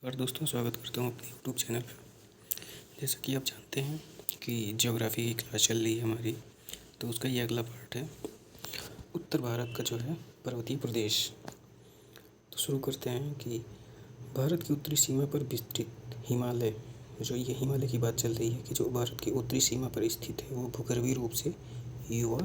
और दोस्तों स्वागत करता हूँ अपने यूट्यूब चैनल पर। जैसा कि आप जानते हैं कि ज्योग्राफी की क्लास चल रही है हमारी, तो उसका ये अगला पार्ट है उत्तर भारत का जो है पर्वतीय प्रदेश। तो शुरू करते हैं कि भारत की उत्तरी सीमा पर विस्तृत हिमालय, जो ये हिमालय की बात चल रही है कि जो भारत की उत्तरी सीमा पर स्थित है वो भूगर्भीय रूप से युवा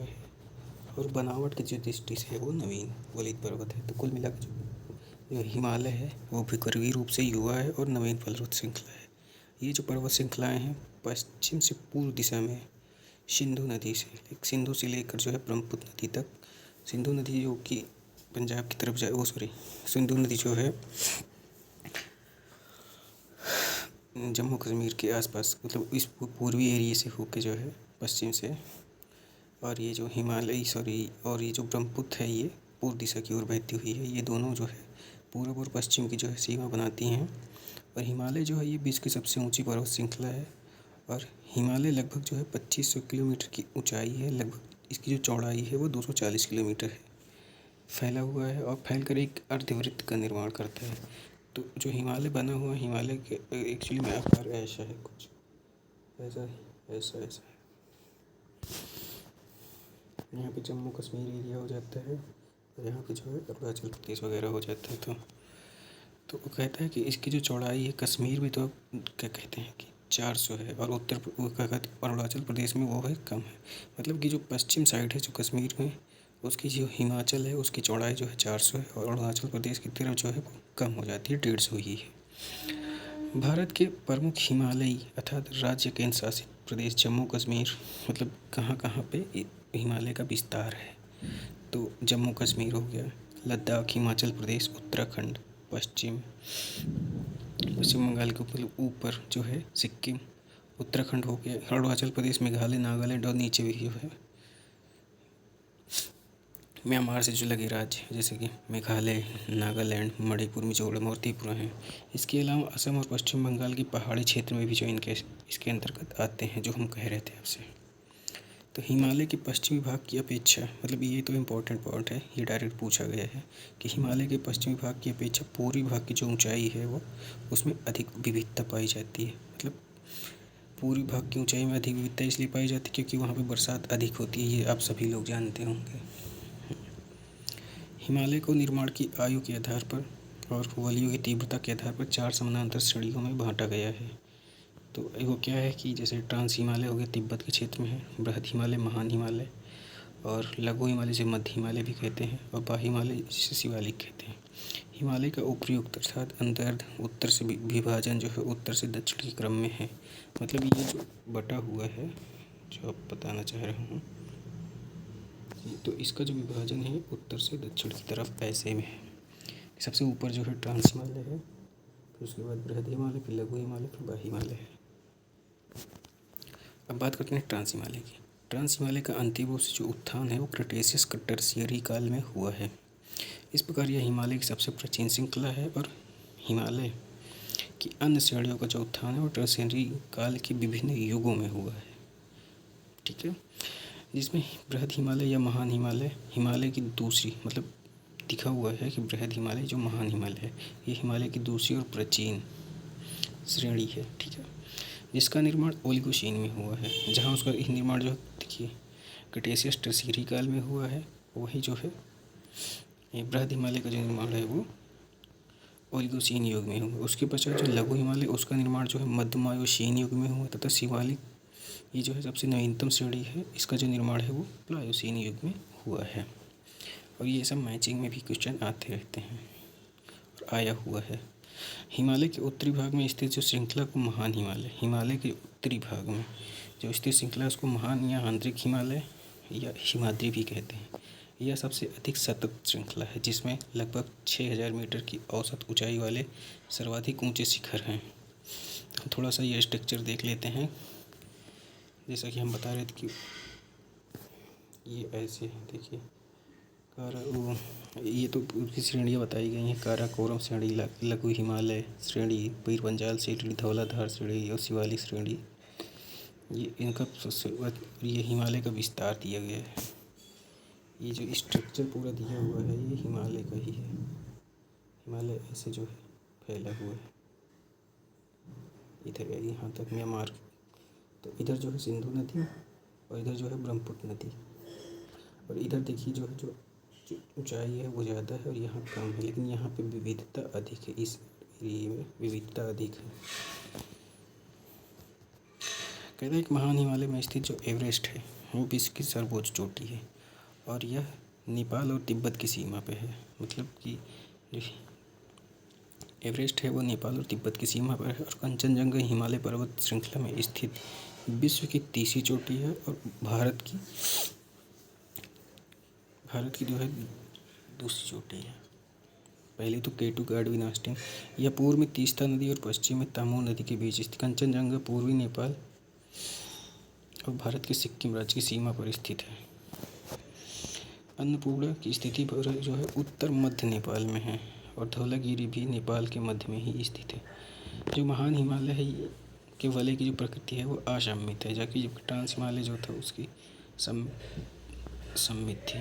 है और बनावट की जो दृष्टि से है वो नवीन वलित पर्वत है। तो कुल मिलाकर जो हिमालय है वो भूगर्भीय रूप से युवा है और नवीन पर्वत श्रृंखला है। ये जो पर्वत श्रृंखलाएँ हैं पश्चिम से पूर्व दिशा में सिंधु नदी से लेकर जो है ब्रह्मपुत्र नदी तक। सिंधु नदी जो कि पंजाब की तरफ जाए सिंधु नदी जो है जम्मू कश्मीर के आसपास, मतलब इस पूर्वी एरिया से होके जो है पश्चिम से, और ये जो और ये जो ब्रह्मपुत्र है ये पूर्व दिशा की ओर बहती हुई है। ये दोनों जो है पूर्व और पश्चिम की जो है सीमा बनाती हैं। और हिमालय जो है ये विश्व की सबसे ऊंची पर्वत श्रृंखला है और हिमालय लगभग जो है 2500 किलोमीटर की ऊंचाई है। लगभग इसकी जो चौड़ाई है वो 240 किलोमीटर है, फैला हुआ है और फैलकर एक अर्धवृत्त का निर्माण करता है। तो जो हिमालय बना हुआ है, हिमालय के एक्चुअली में आकार ऐसा है, कुछ ऐसा ऐसा ऐसा है। यहाँ पे जम्मू कश्मीर एरिया हो जाता है और यहाँ पे जो है अरुणाचल प्रदेश वगैरह हो जाता है। तो वो कहता है कि इसकी जो चौड़ाई है कश्मीर में तो क्या कहते हैं कि 400 है और अरुणाचल प्रदेश में वो है कम है। मतलब कि जो पश्चिम साइड है जो कश्मीर में, उसकी जो हिमाचल है उसकी चौड़ाई जो है 400 है और अरुणाचल प्रदेश की तरफ जो है वो कम हो जाती है, 150 ही है। भारत के प्रमुख हिमालयी अर्थात राज्य केंद्र शासित प्रदेश जम्मू कश्मीर, मतलब कहाँ कहाँ पे हिमालय का विस्तार है। तो जम्मू कश्मीर हो गया, लद्दाख, हिमाचल प्रदेश, उत्तराखंड, पश्चिम बंगाल के ऊपर जो है सिक्किम, उत्तराखंड हो गया, अरुणाचल प्रदेश, मेघालय, नागालैंड और नीचे भी जो है म्यांमार से जो लगे राज्य जैसे कि मेघालय, नागालैंड, मणिपुर, मिजोरम और त्रिपुरा हैं। इसके अलावा असम और पश्चिम बंगाल के पहाड़ी क्षेत्र में भी जो इसके अंतर्गत आते हैं, जो हम कह रहे थे आपसे। तो हिमालय के पश्चिमी भाग की अपेक्षा, मतलब ये तो इम्पोर्टेंट पॉइंट है, ये डायरेक्ट पूछा गया है कि हिमालय के पश्चिमी भाग की अपेक्षा पूर्वी भाग की जो ऊंचाई है वो उसमें अधिक विविधता पाई जाती है। मतलब पूर्वी भाग की ऊंचाई में अधिक विविधता इसलिए पाई जाती है क्योंकि वहाँ पे बरसात अधिक होती है, ये आप सभी लोग जानते होंगे। हिमालय को निर्माण की आयु के आधार पर और वलयों की तीव्रता के आधार पर 4 समानांतर श्रेणियों में बांटा गया है। तो वो क्या है कि जैसे ट्रांस हिमालय हो गया, तिब्बत के क्षेत्र में है, बृहद हिमालय, महान हिमालय, और लघु हिमालय से मध्य हिमालय भी कहते हैं, और बाह्य हिमालय जिसे शिवालिक कहते हैं। हिमालय का उपयुक्त अर्थात अंतर्ध उत्तर से विभाजन जो है उत्तर से दक्षिण के क्रम में है। मतलब ये जो बटा हुआ है जो आप बताना चाह रहा हूँ, तो इसका जो विभाजन है उत्तर से दक्षिण की तरफ ऐसे में है। सबसे ऊपर जो है ट्रांस हिमालय है, फिर उसके बाद बृहद हिमालय, फिर लघु हिमालय, फिर बाह्य हिमालय है। अब बात करते हैं ट्रांस हिमालय की। ट्रांस हिमालय का अंतिम रूप से जो उत्थान है वो क्रेटेशियस टर्शियरी काल में हुआ है। इस प्रकार यह हिमालय की सबसे प्राचीन श्रृंखला है और हिमालय की अन्य श्रेणियों का जो उत्थान है वो टर्शियरी काल के विभिन्न युगों में हुआ है। ठीक है, जिसमें बृहद हिमालय या महान हिमालय, हिमालय की दूसरी, मतलब दिखा हुआ है कि बृहद हिमालय जो महान हिमालय है ये हिमालय की दूसरी और प्राचीन श्रेणी है। ठीक है, जिसका निर्माण ओलिगोशीन में हुआ है, जहाँ उसका निर्माण जो देखिए क्रेटेशियस टर्शियरी काल में हुआ है, वही जो है ये बृहद हिमालय का जो निर्माण है वो ओलिगोशीन युग में हुआ। उसके पश्चात जो लघु हिमालय उसका निर्माण जो है मध्यमायोशीन युग में हुआ, तथा शिवालिक ये जो है सबसे नवीनतम श्रेणी है, इसका जो निर्माण है वो प्लायोसीन युग में हुआ है। और ये सब मैचिंग में भी क्वेश्चन आते रहते हैं और आया हुआ है। हिमालय के उत्तरी भाग में स्थित जो श्रृंखला को महान हिमालय, हिमालय के उत्तरी भाग में जो स्थित श्रृंखला है उसको महान या आंतरिक हिमालय या हिमाद्री भी कहते हैं। यह सबसे अधिक सतत श्रृंखला है जिसमें लगभग 6000 मीटर की औसत ऊंचाई वाले सर्वाधिक ऊंचे शिखर हैं। हम थोड़ा सा ये स्ट्रक्चर देख लेते हैं। जैसा कि हम बता रहे थे कि ये ऐसे है, देखिए ये तो उसकी श्रेणियाँ बताई गई हैं। काराकोरम श्रेणी, लघु हिमालय श्रेणी, पीरपंजाल श्रेणी, धौलाधार श्रेणी और शिवालिक श्रेणी। ये इनका ये हिमालय का विस्तार दिया गया है। ये जो स्ट्रक्चर पूरा दिया हुआ है ये हिमालय का ही है। हिमालय ऐसे जो है फैला हुआ है, इधर है यहाँ तक म्यांमार। तो इधर जो है सिंधु नदी और इधर जो है ब्रह्मपुत्र नदी। और इधर देखिए जो है जो ऊंचाई है वो ज़्यादा है और यहाँ कम है, लेकिन यहाँ पे विविधता अधिक है, इस एरिए में विविधता अधिक है। कहते हैं कि महान हिमालय में स्थित जो एवरेस्ट है वो विश्व की सर्वोच्च चोटी है और यह नेपाल और तिब्बत की सीमा पे है। मतलब कि जो एवरेस्ट है वो नेपाल और तिब्बत की सीमा पर है। और कंचनजंगा हिमालय पर्वत श्रृंखला में स्थित विश्व की तीसरी चोटी है और भारत की जो है दूसरी चोटी है। पहली तो केटू गाढ़वी नास्टिन, यह पूर्व में तीस्ता नदी और पश्चिम में तामू नदी के बीच स्थित। कंचनजंगा पूर्वी नेपाल और भारत के सिक्किम राज्य की सीमा पर स्थित है। अन्नपूर्णा की स्थिति पर जो है उत्तर मध्य नेपाल में है और धौलागिरी भी नेपाल के मध्य में ही स्थित है। जो महान हिमालय है के वलय की जो प्रकृति है वो असममित है, जबकि जो ट्रांस हिमालय जो था उसकी सममित थी।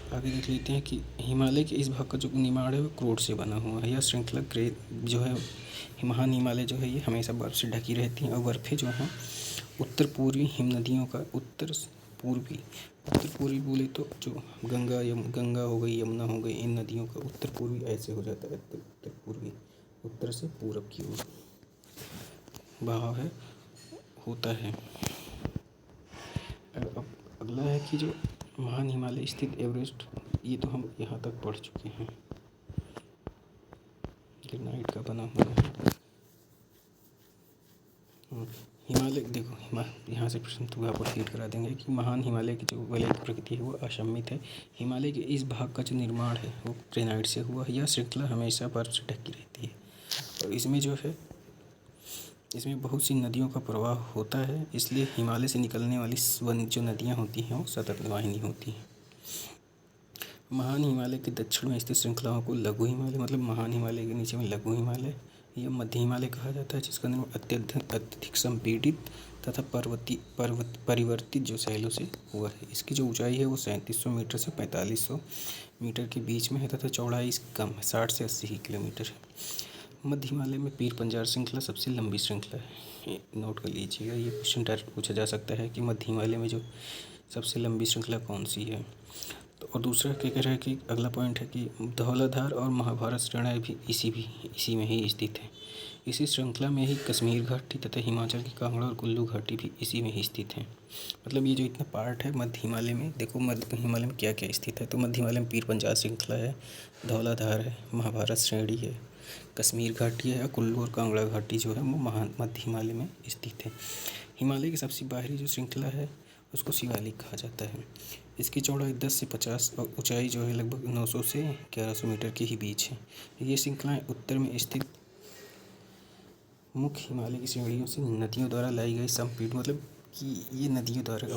आगे देख लेते हैं कि हिमालय के इस भाग का जो निर्माण है वो क्रोड से बना हुआ है। यह श्रृंखला जो है महान हिमालय जो है ये हमेशा बर्फ़ से ढकी रहती हैं और बर्फ़ें जो हैं उत्तर पूर्वी हिम नदियों का उत्तर पूर्वी बोले तो जो गंगा हो गई, यमुना हो गई, इन नदियों का उत्तर पूर्वी ऐसे हो जाता है। उत्तर पूर्वी, उत्तर से पूरब की ओर बहाव है होता है। अब अगला है कि जो महान हिमालय स्थित एवरेस्ट, ये तो हम यहाँ तक पढ़ चुके हैं, ग्रेनाइट का बना हुआ है। हिमालय देखो यहाँ से प्रश्न तो आपको रिपीट करा देंगे कि महान हिमालय की जो वलय की प्रकृति है वो असममित है। हिमालय के इस भाग का जो निर्माण है वो ग्रेनाइट से हुआ है। यह श्रृंखला हमेशा बर्फ से ढकी रहती है और इसमें जो है इसमें बहुत सी नदियों का प्रवाह होता है, इसलिए हिमालय से निकलने वाली जो नदियाँ होती हैं वो सतत वाहिनी होती हैं। महान हिमालय के दक्षिण में स्थित श्रृंखलाओं को लघु हिमालय, मतलब महान हिमालय के नीचे में लघु हिमालय या मध्य हिमालय कहा जाता है, जिसका निर्माण अत्यधिक संपीड़ित तथा परिवर्तित जो शैलों से हुआ है। इसकी जो ऊंचाई है वो 3700 मीटर से 4500 मीटर के बीच में है तथा चौड़ाई कम है, 60 से 80 किलोमीटर है। मध्य हिमालय में पीर पंजाल श्रृंखला सबसे लंबी श्रृंखला है, नोट कर लीजिएगा। ये क्वेश्चन डायरेक्ट पूछा जा सकता है कि मध्य हिमालय में जो सबसे लंबी श्रृंखला कौन सी है। तो और दूसरा क्या कह रहा है कि अगला पॉइंट है कि धौलाधार और महाभारत श्रेणियाँ भी इसी में ही स्थित है। इसी श्रृंखला में ही कश्मीर घाटी तथा हिमाचल की कांगड़ा और कुल्लू घाटी भी इसी में ही स्थित है। मतलब ये जो इतना पार्ट है मध्य हिमालय में, देखो मध्य हिमालय में क्या क्या स्थित है। तो मध्य हिमालय में पीर पंजाल श्रृंखला है, धौलाधार है, महाभारत श्रेणी है, कश्मीर घाटी है और कुल्लू और कांगड़ा घाटी जो है वो मध्य हिमालय में स्थित है। हिमालय की सबसे बाहरी जो श्रृंखला है उसको शिवालिक कहा जाता है। इसकी चौड़ाई 10 से 50 और ऊंचाई जो है लगभग 900 से 1100 मीटर के ही बीच है। ये श्रृंखलाएं उत्तर में स्थित मुख्य हिमालय की श्रेणियों से नदियों द्वारा लाई गई संपीड़ित, मतलब कि ये नदियों द्वारा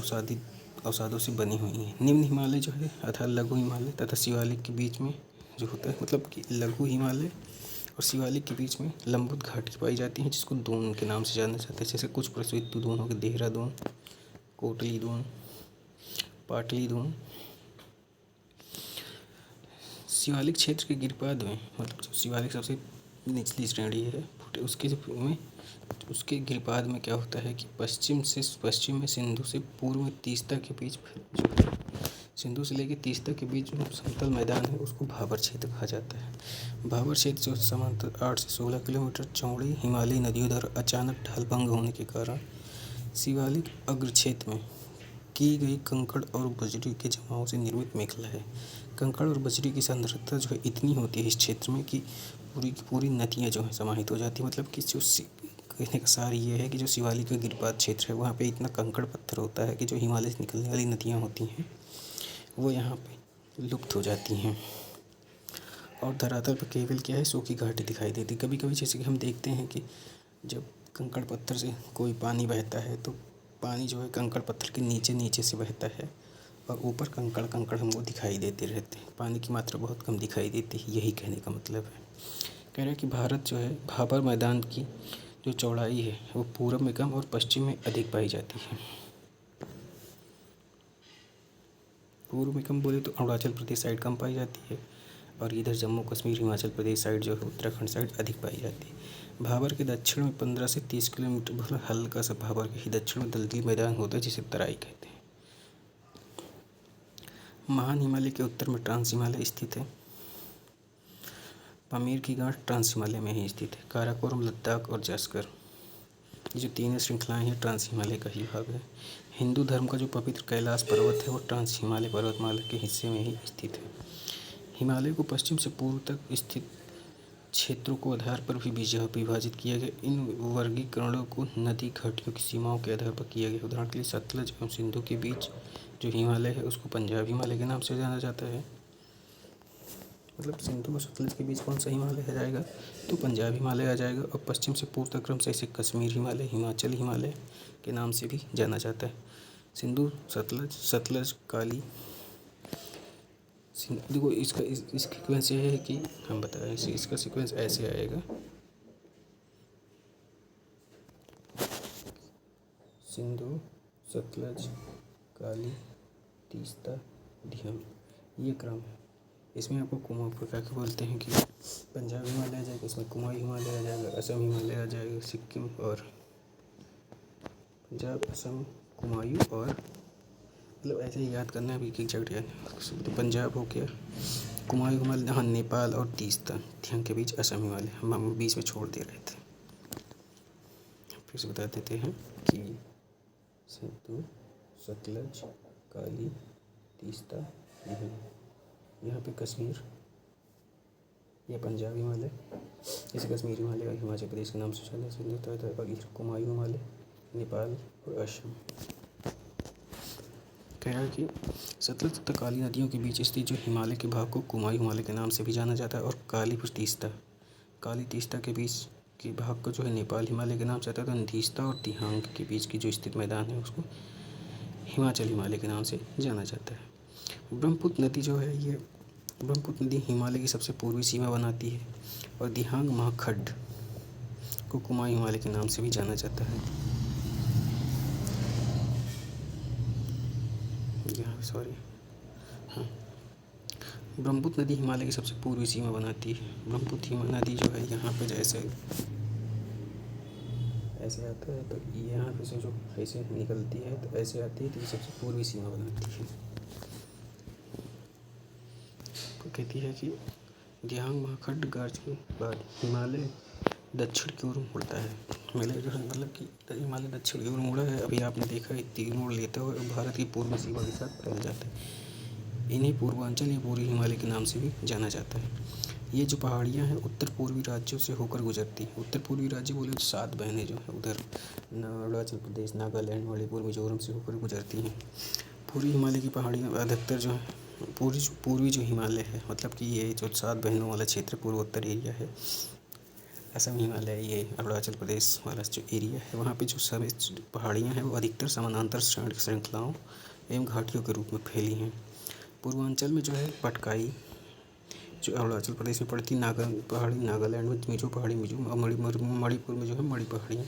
अवसादों से बनी हुई हैं। निम्न हिमालय जो है अर्थात लघु हिमालय तथा शिवालिक के बीच में जो होता है, मतलब कि लघु हिमालय और शिवालिक के बीच में लंबुत घाटी पाई जाती हैं, जिसको दून के नाम से जाना जाता है। जैसे कुछ प्रसिद्ध दून हो गए, देहरादून, कोटली दून, पाटली दून। शिवालिक क्षेत्र के गिरिपाद में, मतलब जो शिवालिक सबसे निचली श्रेणी है उसके गिरिपाद में क्या होता है कि पश्चिम में सिंधु से पूर्व में तीस्ता के बीच जो सिंधु से लेकर तीस्ता के बीच जो समतल मैदान है उसको भाबर क्षेत्र कहा जाता है। भाबर क्षेत्र जो समांतर 8 से 16 किलोमीटर चौड़ी हिमालयी नदियों द्वारा अचानक ढालभंग होने के कारण शिवालिक अग्र क्षेत्र में की गई कंकड़ और बजरी के जमाव से निर्मित मेखला है। कंकड़ और बजरी की सांद्रता जो है इतनी होती है इस क्षेत्र में कि पूरी की पूरी नदियाँ जो हैं समाहित हो जाती है। मतलब कि जो कहने का सार ये है कि जो शिवालिक का गिरिपाद क्षेत्र है वहाँ पे इतना कंकड़ पत्थर होता है कि जो हिमालय से निकलने वाली नदियाँ होती हैं वो यहाँ पे लुप्त हो जाती हैं और धरातल पर केवल क्या है, सूखी घाटी दिखाई देती। कभी कभी जैसे कि हम देखते हैं कि जब कंकड़ पत्थर से कोई पानी बहता है तो पानी जो है कंकड़ पत्थर के नीचे से बहता है और ऊपर कंकड़ हमको दिखाई देते रहते हैं, पानी की मात्रा बहुत कम दिखाई देती है। यही कहने का मतलब है। कह रहे हैं कि भारत जो है भाबर मैदान की जो चौड़ाई है वो पूर्व में कम और पश्चिम में अधिक पाई जाती है। पूर्व में कम बोले तो अरुणाचल प्रदेश साइड कम पाई जाती है, और इधर जम्मू कश्मीर हिमाचल प्रदेश साइड जो है उत्तराखंड साइड अधिक पाई जाती है। भाबर के दक्षिण में 15 से 30 किलोमीटर मतलब हल्का सा भाबर के ही दक्षिण में दलदली मैदान होता है जिसे तराई कहते हैं। महान हिमालय के उत्तर में ट्रांस हिमालय स्थित है। पामीर की गांठ ट्रांस हिमालय में ही स्थित है। काराकोरम, लद्दाख और जास्कर, ये जो तीनों श्रृंखलाएं हैं ट्रांस हिमालय का ही भाग है। हिंदू धर्म का जो पवित्र कैलाश पर्वत है वो ट्रांस हिमालय पर्वतमाला के हिस्से में ही स्थित है। हिमालय को पश्चिम से पूर्व तक स्थित क्षेत्रों को आधार पर भी विभाजित किया गया। इन वर्गीकरणों को नदी घाटियों की सीमाओं के आधार पर किया गया। उदाहरण के लिए सतलज एवं सिंधु के बीच जो हिमालय है उसको पंजाब हिमालय के नाम से जाना जाता है। मतलब सिंधु और सतलज के बीच कौन सा हिमालय आ जाएगा, तो पंजाब हिमालय आ जाएगा। और पश्चिम से पूर्व तक क्रम से इसे कश्मीर हिमालय, हिमाचल हिमालय के नाम से भी जाना जाता है। सिंधु, सतलज, काली, देखो इसका सीक्वेंस ये है कि हम बताएं इसका सीक्वेंस ऐसे आएगा। सिंधु, सतलज, काली, तीस्ता, दियाम, ये क्रम है। इसमें आपको कुमाऊं क्या बोलते हैं कि पंजाब हिमालय आ जाएगा, इसमें कुमाऊं हिमालय आ जाएगा, असम हिमालय आ जाएगा, सिक्किम और पंजाब, असम, कुमाऊं और मतलब ऐसे ही याद करना है अभी एक जगह याद। तो पंजाब हो गया, कुमाऊं हिमालय, हाँ नेपाल और तीस्ता, ध्यान के बीच असम हिमालय, हम बीच में छोड़ दे रहे थे। फिर से बता देते हैं कि सिंधु, सतलज, काली, तीस्ता, यहाँ पे कश्मीर या पंजाब हिमालय, इसे कश्मीर हिमालय और हिमाचल प्रदेश के नाम से जाना जाता है। और इधर कुमाऊं हिमालय, नेपाल और असम। कह रहा है कि सतलज तथा काली नदियों के बीच स्थित जो हिमालय के भाग को कुमाऊं हिमालय के नाम से भी जाना जाता है। और काली तीस्ता के बीच के भाग को जो है नेपाल हिमालय के नाम से आता है। तो तीस्ता और दिहांग के बीच की जो स्थित मैदान है उसको हिमाचल हिमालय के नाम से जाना जाता है। ब्रह्मपुत्र नदी जो है ये ब्रह्मपुत्र नदी हिमालय की सबसे पूर्वी सीमा बनाती है। और दिहांग महाखड्ड को कुमाऊं हिमालय के नाम से भी जाना जाता है। ब्रह्मपुत्र नदी हिमालय की सबसे पूर्वी सीमा बनाती है। ब्रह्मपुत्र नदी जो है यहाँ पे जैसे ऐसे आता है तो यहाँ पे से जो ऐसे निकलती है तो ऐसे आती है तो ये सबसे पूर्वी सीमा बनाती है। तो कहती है कि दिहांग महाखड्ड गाज के बाद हिमालय दक्षिण की ओर मुड़ता है। हिमालय जो है मतलब कि हिमालय दक्षिण की ओर मुड़ा है। अभी आपने देखा है तीर मोड़ लेता हुआ भारत की पूर्वी सीमा के साथ फैल जाता है। इन्हें पूर्वांचल या पूर्वी हिमालय के नाम से भी जाना जाता है। ये जो पहाड़ियाँ हैं उत्तर पूर्वी राज्यों से होकर गुजरती हैं। उत्तर पूर्वी राज्य बोले तो 7 बहनें जो है उधर अरुणाचल प्रदेश, नागालैंड, मणिपुर, मिजोरम से होकर गुजरती हैं। पूर्वी हिमालय की पहाड़ियाँ अधिकतर जो है पूर्वी जो हिमालय है मतलब कि ये जो 7 बहनों वाला क्षेत्र पूर्वोत्तर एरिया है, असम हिमालय, ये अरुणाचल प्रदेश वाला जो एरिया है वहाँ पे जो सब पहाड़ियाँ हैं वो अधिकतर समानांतर श्रृंखलाओं एवं घाटियों के रूप में फैली हैं। पूर्वांचल में जो है पटकाई जो अरुणाचल प्रदेश में पड़ती पहाड़ी, नागालैंड में मिजो पहाड़ी, मणिपुर में जो है मणि पहाड़ियाँ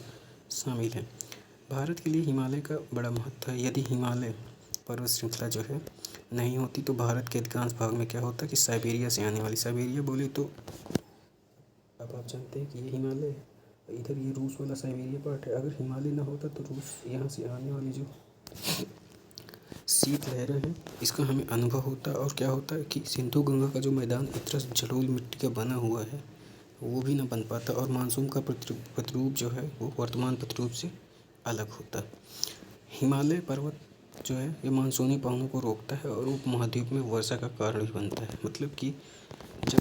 शामिल हैं। भारत के लिए हिमालय का बड़ा महत्व है। यदि हिमालय पर्वत श्रृंखला जो है नहीं होती तो भारत के अधिकांश भाग में क्या होता कि साइबेरिया से आने वाली, साइबेरिया बोले तो अब आप जानते हैं कि ये हिमालय इधर ये रूस वाला साइबेरिया पार्ट है। अगर हिमालय ना होता तो रूस यहाँ से आने वाली जो शीत लहरें हैं इसका हमें अनुभव होता। और क्या होता है कि सिंधु गंगा का जो मैदान इतना जलोढ़ मिट्टी का बना हुआ है वो भी ना बन पाता। और मानसून का प्रतिरूप जो है वो वर्तमान प्रतिरूप से अलग होता। हिमालय पर्वत जो है ये मानसूनी पवनों को रोकता है और उपमहाद्वीप में वर्षा का कारण भी बनता है। मतलब कि जब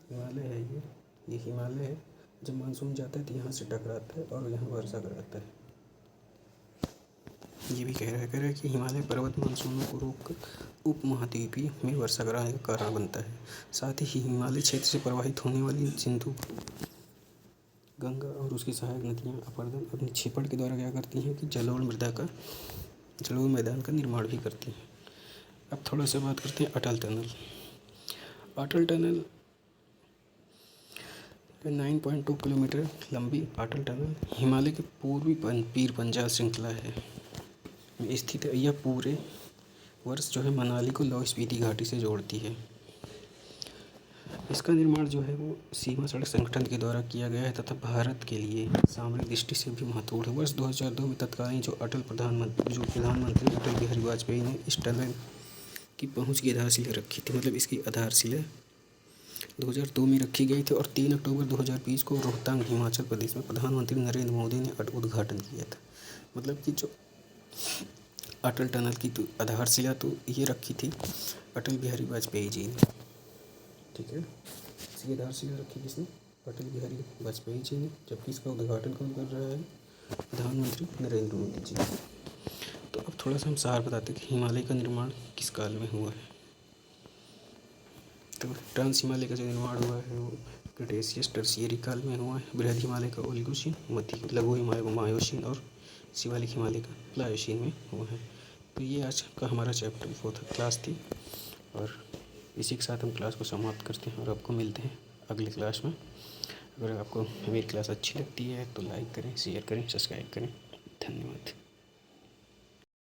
हिमालय है ये हिमालय है, जब मानसून जाता है तो यहाँ से टकराता है और यहाँ वर्षा कराता है। ये भी कह रहा है कि हिमालय पर्वत मानसूनों को रोककर उपमहाद्वीपीय में वर्षा कराने का कारण बनता है। साथ ही हिमालय क्षेत्र से प्रवाहित होने वाली सिंधु, गंगा और उसकी सहायक नदियाँ अपर्दन अपनी छिपड़ के द्वारा क्या करती हैं कि जलोढ़ मैदान का निर्माण भी करती हैं। अब थोड़ा सा बात करते हैं अटल टनल। अटल टनल 9.2 किलोमीटर लंबी अटल टनल हिमालय के पूर्वी पीर पंजाल श्रृंखला है स्थित है। यह पूरे वर्ष जो है मनाली को लाहौल स्पीति घाटी से जोड़ती है। इसका निर्माण जो है वो सीमा सड़क संगठन के द्वारा किया गया है तथा भारत के लिए सामरिक दृष्टि से भी महत्वपूर्ण है। वर्ष 2002 में तत्कालीन जो प्रधानमंत्री अटल बिहारी वाजपेयी ने इस टनल की पहुंच की आधारशिला रखी थी। मतलब इसकी आधारशिला 2002 में रखी गई थी और 3 अक्टूबर 2020 को रोहतांग हिमाचल प्रदेश में प्रधानमंत्री नरेंद्र मोदी ने उद्घाटन किया था। मतलब कि जो अटल टनल की तो आधारशिला तो ये रखी थी अटल बिहारी वाजपेयी जी ने, ठीक है। इसकी आधारशिला रखी किसने? अटल बिहारी वाजपेयी जी ने, जबकि इसका उद्घाटन कौन कर रहा है? प्रधानमंत्री नरेंद्र मोदी जी। तो अब थोड़ा सा हम सार बताते हैं कि हिमालय का निर्माण किस काल में हुआ है। तो ट्रांस हिमालय का जो निर्माण हुआ है वो क्रिटेशियस टर्शियरी काल में हुआ है। बृहद हिमालय का ओलिगोशीन, मध्य लघु हिमालय का मायोसीन और शिवालिक हिमालय का प्लायोसीन में हुआ है। तो ये आज का हमारा चैप्टर 4th क्लास थी और इसी के साथ हम क्लास को समाप्त करते हैं और आपको मिलते हैं अगले क्लास में। अगर आपको मेरी क्लास अच्छी लगती है तो लाइक करें, शेयर करें, सब्सक्राइब करें। धन्यवाद।